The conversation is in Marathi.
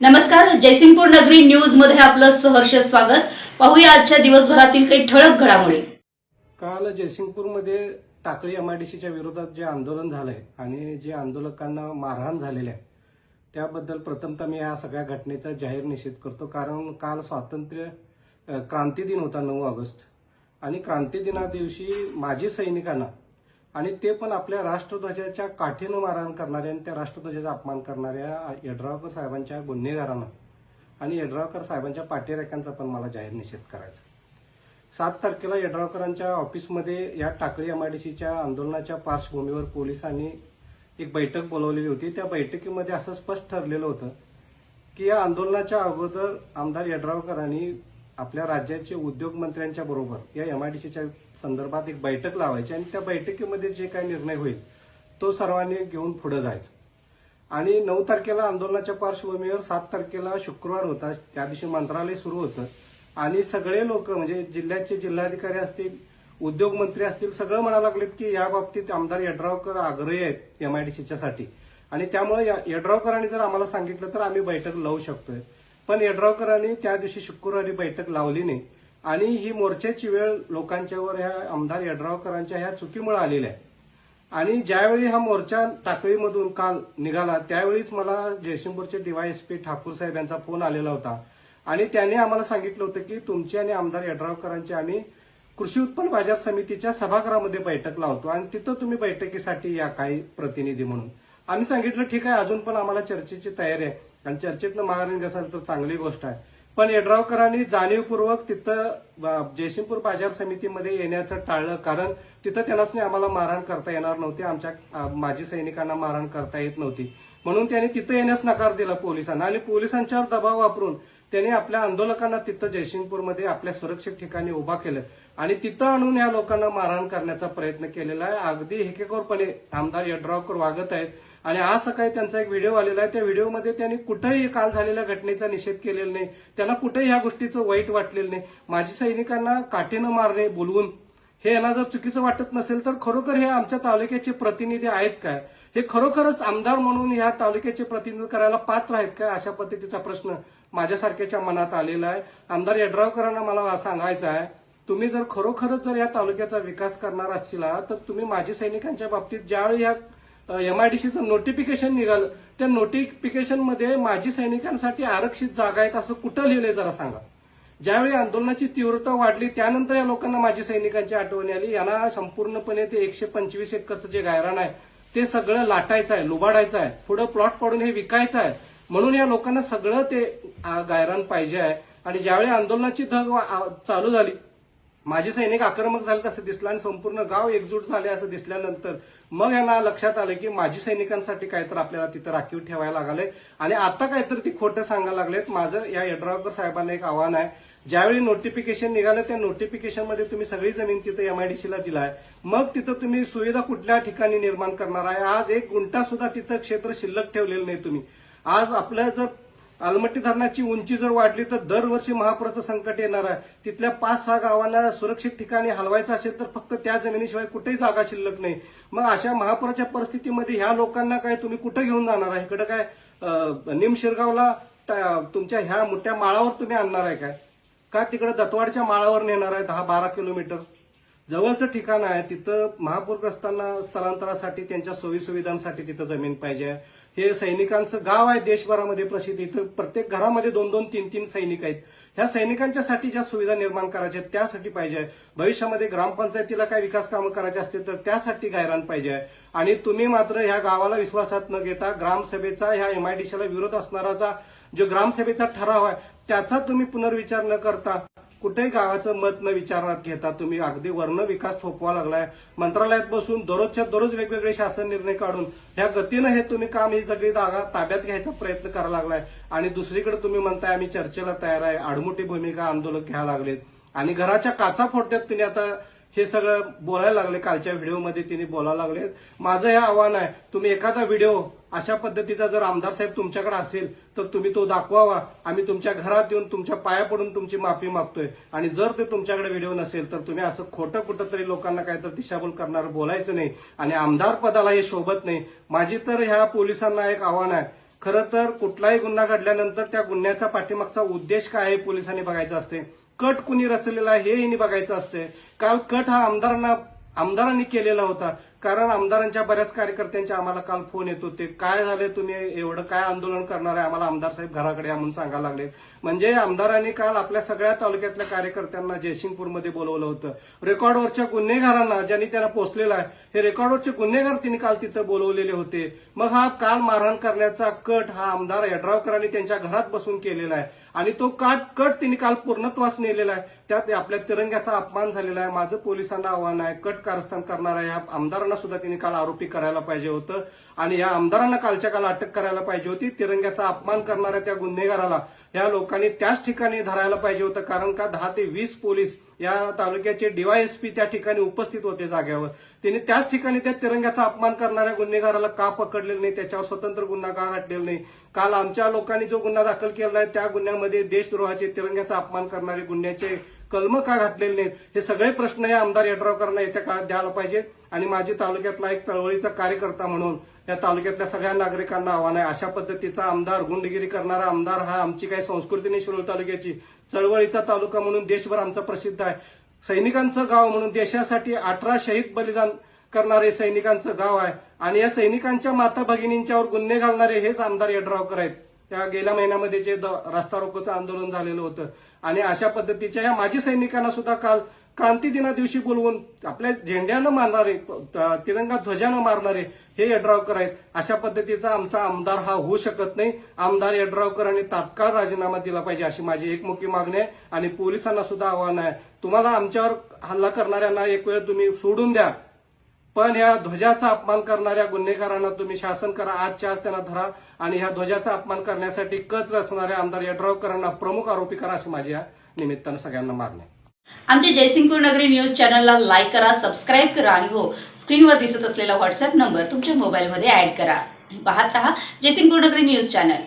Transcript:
नमस्कार, जयसिंगपूर नगरी न्यूज मध्ये आपलं सहर्ष स्वागत. पाहूया आजच्या दिवसभरातील काही ठळक घडामोडी. काल जयसिंगपूरमध्ये टाकळी एमआयडीसीच्या विरोधात जे आंदोलन झालंय आणि जे आंदोलकांना मारहाण झालेली आहे त्याबद्दल प्रथमतः मी या सगळ्या घटनेचा जाहीर निषेध करतो. कारण काल क्रांती दिन होता 9 ऑगस्ट आणि क्रांती दिना दिवशी माजी सैनिकांना आणि ते पण आपल्या राष्ट्रध्वजाच्या काठीनं मारहाण करणाऱ्या आणि त्या राष्ट्रध्वजाचा अपमान करणाऱ्या यड्रावकर साहेबांच्या गुन्हेगारांना आणि यड्रावकर साहेबांच्या पाठीराख्यांचा पण मला जाहीर निषेध करायचा. 7 तारखेला यड्रावकरांच्या ऑफिसमध्ये या टाकळी एमआयडीसीच्या आंदोलनाच्या पार्श्वभूमीवर पोलिसांनी एक बैठक बोलवलेली होती. त्या बैठकीमध्ये असं स्पष्ट ठरलेलं होतं की या आंदोलनाच्या अगोदर आमदार यड्रावकरांनी आपल्या राज्याचे उद्योगमंत्र्यांच्या बरोबर या एमआयडीसीच्या संदर्भात एक बैठक लावायची आणि त्या बैठकीमध्ये जे काही निर्णय होईल तो सर्वांनी घेऊन पुढे जायचा. आणि 9 तारखेला आंदोलनाच्या पार्श्वभूमीवर 7 तारखेला शुक्रवार होता, त्या दिवशी मंत्रालय सुरू होतं आणि सगळे लोक म्हणजे जिल्ह्याचे जिल्हाधिकारी असतील, उद्योगमंत्री असतील, सगळं म्हणायला लागलेत की या बाबतीत आमदार यड्रावकर आग्रही आहेत एमआयडीसीच्या साठी आणि त्यामुळे यड्रावकरांनी जर आम्हाला सांगितलं तर आम्ही बैठक लावू शकतोय. पण यड्रावकरांनी त्या दिवशी शुक्रवारी बैठक लावली नाही आणि ही मोर्चाची वेळ लोकांच्यावर ह्या आमदार यड्रावकरांच्या ह्या चुकीमुळे आलेल्या आहे. आणि ज्यावेळी हा मोर्चा टाकळीमधून काल निघाला त्यावेळीच मला जयसिंगपूरचे डीवायएसपी ठाकूर साहेब यांचा फोन आलेला होता आणि त्यांनी आम्हाला सांगितलं होतं की तुमची आणि आमदार यड्रावकरांची आम्ही कृषी उत्पन्न बाजार समितीच्या सभागृहामध्ये बैठक लावतो आणि तिथं तुम्ही बैठकीसाठी या काही प्रतिनिधी म्हणून. आम्ही सांगितलं ठीक आहे, अजून पण आम्हाला चर्चेची तयारी आहे आणि चर्चेतनं माघार निघत असेल तर चांगली गोष्ट आहे. पण यड्रावकरांनी जाणीवपूर्वक तिथं जयसिंगपूर बाजार समितीमध्ये येण्याचं टाळलं, कारण तिथं त्यांनाच आम्हाला मारहाण करता येणार नव्हती, आमच्या माजी सैनिकांना मारहाण करता येत नव्हती, म्हणून त्यांनी तिथं येण्यास नकार दिला पोलिसांना आणि पोलिसांच्यावर दबाव वापरून त्यांनी आपल्या आंदोलकांना तिथं जयसिंगपूरमध्ये आपल्या सुरक्षित ठिकाणी उभा केलं आणि तिथं आणून या लोकांना मारहाण करण्याचा प्रयत्न केलेला आहे. अगदी हेकेखोरपणे आमदार यड्रावकर वागत आहेत आणि आज सकाळी त्यांचा एक व्हिडिओ आलेला आहे. त्या व्हिडिओमध्ये त्यांनी कुठेही काल झालेल्या घटनेचा निषेध केलेला नाही, त्यांना कुठेही ह्या गोष्टीचं वाईट वाटलेलं नाही. माजी सैनिकांना काठीनं मारणे बोलवून हे यांना जर चुकीचं वाटत नसेल तर खरोखर हे आमच्या तालुक्याचे प्रतिनिधी आहेत काय, हे खरोखरच आमदार म्हणून ह्या तालुक्याचे प्रतिनिधित्व करायला पात्र आहेत काय, अशा पद्धतीचा प्रश्न माझ्यासारख्याच्या मनात आलेला आहे. आमदार यड्रावकरांना मला सांगायचं आहे, तुम्ही जर खरोखरच जर या तालुक्याचा विकास करणार असला तर तुम्ही माजी सैनिकांच्या बाबतीत ज्यावेळी या एमआयडीसीचं नोटिफिकेशन निघालं त्या नोटिफिकेशनमध्ये माजी सैनिकांसाठी आरक्षित जागा आहेत असं कुठं लिहिलंय जरा सांगा. ज्यावेळी आंदोलनाची तीव्रता वाढली त्यानंतर या लोकांना माजी सैनिकांची आठवण आली. यांना संपूर्णपणे ते 125 एकरचं जे गायरान आहे ते सगळं लाटायचं आहे, लुबाडायचं आहे, पुढे प्लॉट पाडून हे विकायचं आहे, म्हणून या लोकांना सगळं ते गायरान पाहिजे आहे. आणि ज्यावेळी आंदोलनाची धग चालू झाली, माजी सैनिक आक्रमक झाले असं दिसलं आणि संपूर्ण गाव एकजूट झाले असं दिसल्यानंतर मग यांना लक्षात आलं की माजी सैनिकांसाठी काहीतरी आपल्याला तिथं राखीव ठेवायला लागलंय आणि आता काहीतरी ती खोटं सांगायला लागलेत. माझं या यड्रावकर साहेबांना एक आव्हान आहे, ज्यावेळी नोटिफिकेशन निघालं त्या नोटिफिकेशनमध्ये तुम्ही सगळी जमीन तिथं एमआयडीसीला दिलाय, मग तिथं तुम्ही सुविधा कुठल्या ठिकाणी निर्माण करणार आहे. आज 1 गुंठा सुद्धा तिथं क्षेत्र शिल्लक ठेवलेलं नाही तुम्ही. आज आपल्या जर आलमट्टी धरणाची उंची जर वाढली तर दरवर्षी महापुराचं संकट येणार आहे. तिथल्या 5-6 गावांना सुरक्षित ठिकाणी हलवायचं असेल तर फक्त त्या जमिनीशिवाय कुठेही जागा शिल्लक नाही. मग अशा महापुराच्या परिस्थितीमध्ये ह्या लोकांना काय तुम्ही कुठं घेऊन जाणार आहे? इकडे काय निमशिरगावला तुमच्या ह्या मोठ्या माळावर तुम्ही आणणार आहे काय, का तिकडे दत्तवाडच्या माळावर नेणार आहे 10-12 किलोमीटर जवळचं ठिकाण आहे. तिथं महापूरग्रस्तांना स्थलांतरासाठी त्यांच्या सोयीसुविधांसाठी तिथं जमीन पाहिजे. हे सैनिकांचं गाव आहे, देशभरामध्ये प्रसिद्ध. इथं प्रत्येक घरामध्ये 2-2, 3-3 सैनिक आहेत. ह्या सैनिकांच्यासाठी ज्या सुविधा निर्माण करायच्या आहेत त्यासाठी पाहिजे. भविष्यामध्ये ग्रामपंचायतीला काय विकास कामं करायचे असतील तर त्यासाठी गायरान पाहिजे. आणि तुम्ही मात्र ह्या गावाला विश्वासात न घेता ग्रामसभेचा ह्या एमआयडीसीला विरोध असणाराचा जो ग्रामसभेचा ठराव आहे त्याचा तुम्ही पुनर्विचार न करता कुठेही गावाचं मत न विचारण्यात घेता तुम्ही अगदी वर्ण विकास थोपवा लागलाय. मंत्रालयात बसून दररोजच्या दररोज वेगवेगळे शासन निर्णय काढून ह्या गतीनं हे तुम्ही काम ही सगळी जागा ताब्यात घ्यायचा प्रयत्न करायला लागलाय आणि दुसरीकडे तुम्ही म्हणताय आम्ही चर्चेला तयार आहे, आडमुठी भूमिका आंदोलक घ्यायला लागलेत आणि घराच्या काचा फोडतात. तुम्ही आता हे सगळं बोलायला लागले, कालच्या व्हिडिओमध्ये तिने बोलायला लागले. माझं हे आव्हान आहे, तुम्ही एखादा व्हिडिओ अशा पद्धतीचा जर आमदार साहेब तुमच्याकडे असेल तर तुम्ही तो दाखवावा. आम्ही तुमच्या घरात येऊन तुमच्या पाया पडून तुमची माफी मागतोय आणि जर ते तुमच्याकडे व्हिडिओ नसेल तर तुम्ही असं खोटं कुठंतरी लोकांना काहीतरी दिशाभूल करणार बोलायचं नाही आणि आमदार पदाला हे शोभत नाही. माझी तर ह्या पोलिसांना एक आव्हान आहे खरं तर कुठलाही गुन्हा घडल्यानंतर त्या गुन्ह्याचा पाठीमागचा उद्देश काय आहे पोलिसांनी बघायचा असते. कट कुणी रचलेला आहे हे यांनी बघायचं असते. काल कट हा आमदारांनी केलेला होता. कारण आमदारांच्या बऱ्याच कार्यकर्त्यांचे आम्हाला काल फोन येत होते, काय झाले तुम्ही एवढं काय आंदोलन करणार आहे, आम्हाला आमदार साहेब घराकडे या म्हणून सांगायला लागले. म्हणजे आमदारांनी काल आपल्या सगळ्या तालुक्यातल्या कार्यकर्त्यांना जयसिंगपूरमध्ये बोलवलं होतं. रेकॉर्डवरच्या गुन्हेगारांना ज्यांनी त्यांना पोचलेला आहे हे रेकॉर्डवरचे गुन्हेगार त्यांनी काल तिथं बोलवलेले होते. मग हा काल मारहाण करण्याचा कट हा आमदार यड्रावकरांनी त्यांच्या घरात बसून केलेला आहे आणि तो कट त्यांनी काल पूर्णत्वास नेलेला आहे. त्यात आपल्या तिरंग्याचा अपमान झालेला आहे. माझं पोलिसांना आव्हान आहे, कट कारस्थान करणाऱ्या या आमदारांना सुद्धा त्यांनी काल आरोपी करायला पाहिजे होतं आणि या आमदारांना कालच्या काल अटक करायला पाहिजे होती. तिरंग्याचा अपमान करणाऱ्या त्या गुन्हेगाराला या लोकांनी त्याच ठिकाणी धरायला पाहिजे होतं. कारण का 10 ते 20 पोलीस या तालुक्याचे डीवायएसपी त्या ठिकाणी उपस्थित होते जाग्यावर. त्यांनी त्याच ठिकाणी त्या तिरंग्याचा अपमान करणाऱ्या गुन्हेगाराला का पकडलेलं नाही, त्याच्यावर स्वतंत्र गुन्हा का घडलेला नाही. काल आमच्या लोकांनी जो गुन्हा दाखल केला आहे त्या गुन्ह्यामध्ये देशद्रोहाचे, तिरंग्याचा अपमान करणारे गुन्ह्याचे कलम का घातलेले नाहीत, हे सगळे प्रश्न या आमदार यड्रावकरांना येत्या काळात द्यायला पाहिजेत. आणि माझी तालुक्यातला एक चळवळीचा कार्यकर्ता म्हणून या तालुक्यातल्या सगळ्या नागरिकांना आव्हान आहे, अशा पद्धतीचा आमदार, गुंडगिरी करणारा आमदार हा आमची काही संस्कृती नाही. शिरोळ तालुक्याची चळवळीचा तालुका म्हणून देशभर आमचा प्रसिद्ध आहे. सैनिकांचं गाव म्हणून देशासाठी 18 शहीद बलिदान करणारे सैनिकांचं गाव आहे आणि या सैनिकांच्या माता भगिनींच्यावर गुन्हे घालणारे हेच आमदार यड्रावकर आहेत. त्या गेल्या महिन्यामध्ये जे रस्ता रोकोचं आंदोलन झालेलं होतं आणि अशा पद्धतीच्या या माजी सैनिकांना सुद्धा काल क्रांती दिना दिवशी बोलवून आपल्या झेंड्यानं मारणारे, तिरंगा ध्वजानं मारणारे हे यड्रावकर आहेत. अशा पद्धतीचा आमचा आमदार हा होऊ शकत नाही. आमदार यड्रावकरांनी तात्काळ राजीनामा दिला पाहिजे अशी माझी एकमुखी मागणी आहे. आणि पोलिसांना सुद्धा आव्हान आहे, तुम्हाला आमच्यावर हल्ला करणाऱ्यांना एक वेळ तुम्ही सोडून द्या, पण ह्या ध्वजाचा अपमान करणाऱ्या गुन्हेगारांना तुम्ही शासन करा, आजच्या आज त्यांना धरा आणि ह्या ध्वजाचा अपमान करण्यासाठी कच रचणाऱ्या आमदार यड्रावकरांना प्रमुख आरोपी करा अशी माझी या निमित्तानं सगळ्यांना मागणी आहे. आमच्या जयसिंगपूर नगरी न्यूज चॅनलला लाईक करा, सबस्क्राईब करा आणि हो, स्क्रीनवर दिसत असलेला व्हॉट्सअप नंबर तुमच्या मोबाईलमध्ये ऍड करा. पाहत रहा जयसिंगपूर नगरी न्यूज चॅनल.